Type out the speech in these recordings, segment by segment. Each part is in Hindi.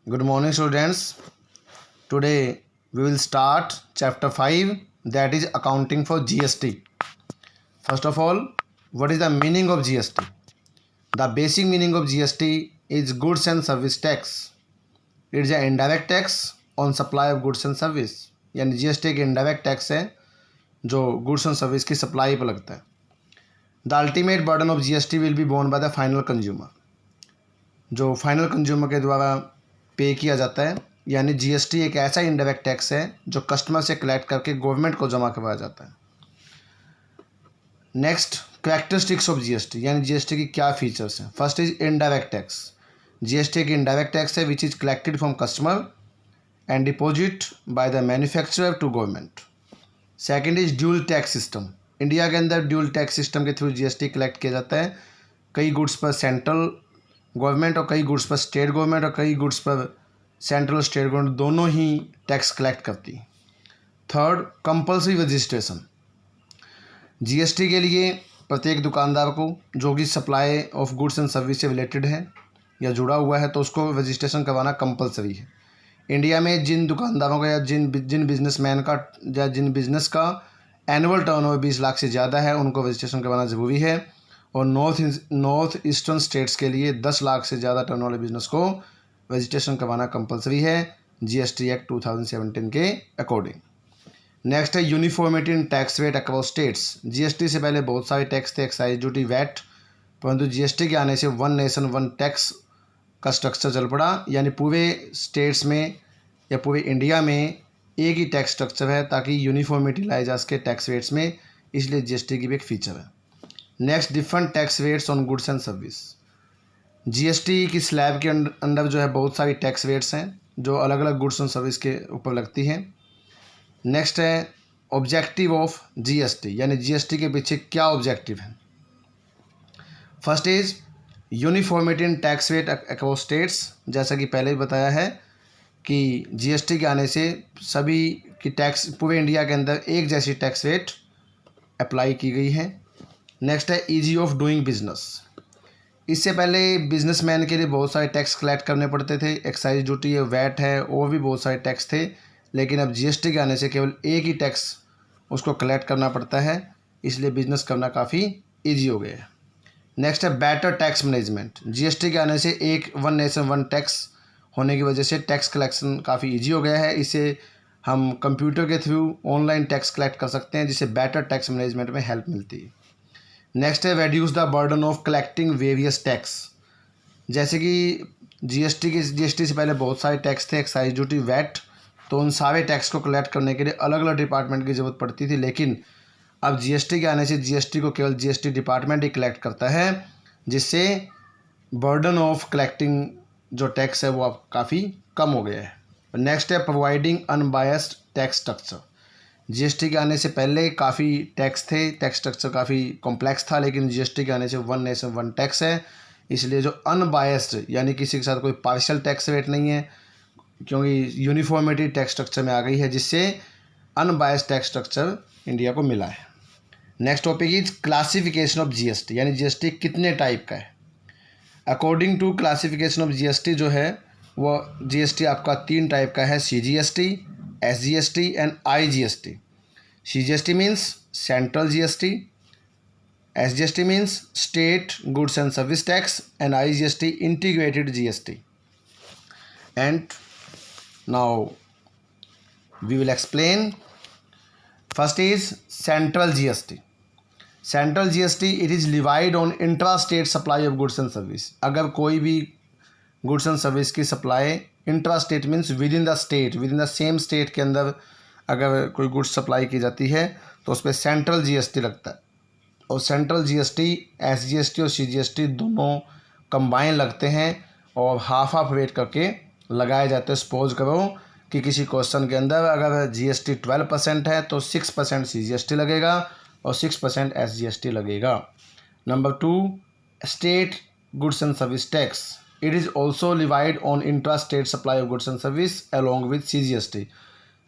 Good morning, students. Today we will start chapter 5, that is accounting for GST. First of all, what is the meaning of GST? The basic meaning of GST is goods and service tax. It is an indirect tax on supply of goods and service. यानी GST एक indirect tax है जो goods and service की supply पर लगता है. The ultimate burden of GST will be borne by the final consumer. जो फाइनल कंज्यूमर के द्वारा पे किया जाता है, यानी जीएसटी एक ऐसा इनडायरेक्ट टैक्स है जो कस्टमर से कलेक्ट करके गवर्नमेंट को जमा करवाया जाता है. नेक्स्ट, कैरेक्टरिस्टिक्स ऑफ जीएसटी, यानी जीएसटी की क्या फीचर्स हैं. First is indirect tax. GST एक इनडायरेक्ट टैक्स है which is collected from customer and deposit by the manufacturer to government. Second is dual tax system. India के अंदर ड्यूल टैक्स सिस्टम के थ्रू जीएसटी कलेक्ट किया जाता है. कई गुड्स पर सेंट्रल गवर्नमेंट और कई गुड्स पर स्टेट गवर्नमेंट और कई गुड्स पर सेंट्रल और स्टेट गवर्नमेंट दोनों ही टैक्स कलेक्ट करती है. Third, compulsory registration. जीएसटी के लिए प्रत्येक दुकानदार को जो कि supply of goods and service से रिलेटेड है या जुड़ा हुआ है तो उसको रजिस्ट्रेशन करवाना कंपलसरी है. इंडिया में जिन दुकानदारों का या जिन बिजनेसमैन का या जिन बिजनेस का एनुअल टर्नओवर 20 लाख से ज़्यादा है उनको रजिस्ट्रेशन करवाना ज़रूरी है. और नॉर्थ ईस्टर्न स्टेट्स के लिए 10 लाख से ज़्यादा टर्न वाले बिजनेस को रजिस्ट्रेशन करवाना कंपलसरी है जीएसटी एक्ट 2017 के अकॉर्डिंग. नेक्स्ट है यूनिफॉर्मिटी इन tax rate across states. GST से पहले बहुत सारे टैक्स थे, एक्साइज ड्यूटी, वैट, परंतु जीएसटी के आने से वन नेशन वन टैक्स का स्ट्रक्चर चल पड़ा. यानी पूरे स्टेट्स में या पूरे इंडिया में एक ही टैक्स स्ट्रक्चर है ताकि यूनिफॉर्मिटी लाई जा सके टैक्स रेट्स में, इसलिए जीएसटी की भी एक फीचर है. Next, different tax rates on goods and service. GST की स्लैब के अंदर जो है बहुत सारी टैक्स रेट्स हैं जो अलग अलग गुड्स एंड सर्विस के ऊपर लगती हैं. नेक्स्ट है ऑब्जेक्टिव ऑफ जीएसटी, यानी जीएसटी के पीछे क्या ऑब्जेक्टिव है. First is uniformity in tax rate across states. जैसा कि पहले ही बताया है कि जीएसटी के आने से सभी की टैक्स पूरे इंडिया के अंदर एक जैसी टैक्स रेट अप्लाई की गई है. नेक्स्ट है ईजी ऑफ डूइंग बिजनेस. इससे पहले बिजनेसमैन के लिए बहुत सारे टैक्स कलेक्ट करने पड़ते थे, एक्साइज ड्यूटी है, वैट है, और भी बहुत सारे टैक्स थे. लेकिन अब जीएसटी के आने से केवल एक ही टैक्स उसको कलेक्ट करना पड़ता है, इसलिए बिजनेस करना काफ़ी ईजी हो गया है. नेक्स्ट है बेटर टैक्स मैनेजमेंट. जीएसटी के आने से एक वन नेशन वन टैक्स होने की वजह से टैक्स कलेक्शन काफ़ी ईजी हो गया है. इसे हम कंप्यूटर के थ्रू ऑनलाइन टैक्स कलेक्ट कर सकते हैं जिससे बेटर टैक्स मैनेजमेंट में हेल्प मिलती है. नेक्स्ट है reduce the burden of collecting various tax. जैसे कि जीएसटी से पहले बहुत सारे टैक्स थे, एक्साइज ड्यूटी, वैट, तो उन सारे टैक्स को कलेक्ट करने के लिए अलग अलग डिपार्टमेंट की ज़रूरत पड़ती थी. लेकिन अब जीएसटी के आने से जीएसटी को केवल जीएसटी डिपार्टमेंट ही कलेक्ट करता है, जिससे बर्डन ऑफ कलेक्टिंग जो टैक्स है वो अब काफ़ी कम हो गया है. नेक्स्ट है providing unbiased tax structure. GST के आने से पहले काफ़ी टैक्स थे, टैक्स स्ट्रक्चर काफ़ी कॉम्प्लेक्स था, लेकिन जीएसटी के आने से वन नेशन वन टैक्स है, इसलिए जो अनबायस्ड यानी किसी के साथ कोई पार्शियल टैक्स रेट नहीं है, क्योंकि यूनिफॉर्मिटी टैक्स स्ट्रक्चर में आ गई है, जिससे अनबायस्ड टैक्स स्ट्रक्चर इंडिया को मिला है. Next topic is classification of GST, यानी जीएसटी कितने टाइप का है. According to classification of GST जो है वो जीएसटी आपका 3 टाइप का है: CGST, SGST and IGST. CGST means Central GST, SGST means State Goods and Service Tax, and IGST Integrated GST. And now we will explain. First is Central GST. Central GST, it is levied on intra-state supply of goods and service. अगर कोई भी गुड्स एंड सर्विस की supply intra state means with in the state, with in the same state के अंदर अगर कोई गुड्स सप्लाई की जाती है तो उस पर सेंट्रल जीएसटी लगता है. और सेंट्रल जीएसटी, एसजीएसटी और सीजीएसटी दोनों कंबाइन लगते हैं और हाफ रेट करके लगाए जाते हैं. सपोज करो कि किसी क्वेश्चन के अंदर अगर जीएसटी 12% है तो 6% सीजीएसटी लगेगा और 6% एसजीएसटी लगेगा. Number 2, state goods and service tax. It is also levied on intra-state supply of goods and service along with CGST.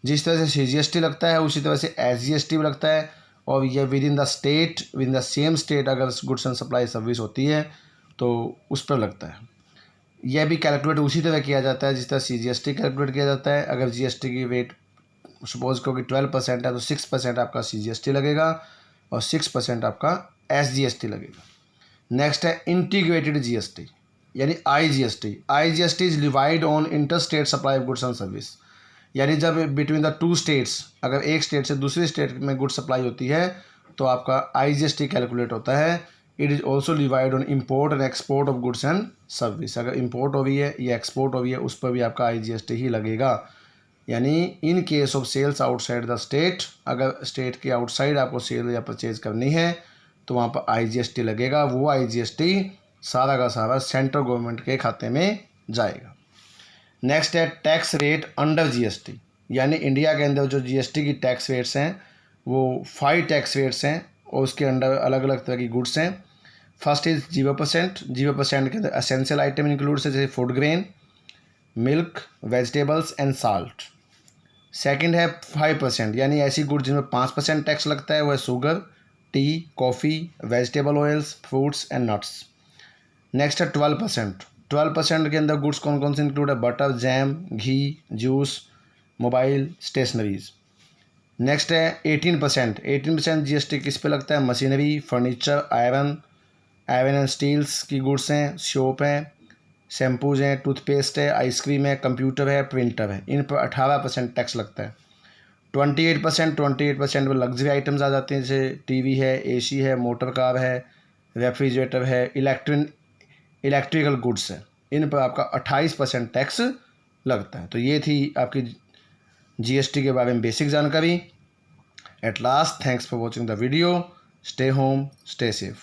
जिस तरह से CGST लगता है उसी तरह से SGST भी लगता है, और यह with in the state, with in the same state अगर गुड्स एंड सप्लाई सर्विस होती है तो उस पर लगता है. यह भी कैलकुलेट उसी तरह किया जाता है जिस तरह CGST कैलकुलेट किया जाता है। अगर GST की वेट सपोज करो कि 12% है तो 6% आपका CGST लगेगा और 6% आपका SGST लगेगा। नेक्स्ट है इंटीग्रेटेड GST यानी IGST। IGST is divide on inter state supply of goods and service, यानी जब बिटवीन द टू स्टेट्स, अगर एक स्टेट से दूसरी स्टेट में गुड्स सप्लाई होती है तो आपका IGST कैलकुलेट होता है। It is also divide on import and export of goods and service. अगर इम्पोर्ट हो रही है या एक्सपोर्ट हो रही है उस पर भी आपका IGST ही लगेगा। यानी in case of sales outside the state, अगर स्टेट के आउटसाइड आपको सेल या परचेज करनी है तो वहाँ पर IGST लगेगा। वो IGST सारा का सारा सेंट्रल गवर्नमेंट के खाते में जाएगा। नेक्स्ट है टैक्स रेट अंडर GST, यानी इंडिया के अंदर जो GST की टैक्स रेट्स हैं वो 5 टैक्स रेट्स हैं और उसके अंडर अलग अलग तरह की गुड्स हैं। First is 0%। 0% के अंदर एसेंशियल आइटम इंक्लूड्स है जैसे food grain, milk, vegetables and salt. Second है 5%, यानी ऐसी गुड्स जिनमें 5% टैक्स लगता है, वह sugar, T, coffee, vegetable oils, fruits and nuts. Next है 12%। 12% के अंदर गुड्स कौन कौन से इंक्लूड है? Butter, jam, ghee, juice, mobile, stationeries. Next है 18%। 18% GST किस पे लगता है? Machinery, furniture, iron and steels की गुड्स हैं, सोप हैं, शैम्पूज हैं, टूथपेस्ट है, आइसक्रीम है, कंप्यूटर है, प्रिंटर है। इन पर 18% टैक्स लगता है। 28% में लग्जरी आइटम्स आ जाते हैं जैसे TV है, AC है, मोटर कार है, रेफ्रिजरेटर है, इलेक्ट्रिकल गुड्स है। इन पर आपका 28% टैक्स लगता है। तो ये थी आपकी GST के बारे में बेसिक जानकारी। At last, thanks for watching the video. Stay home, stay safe.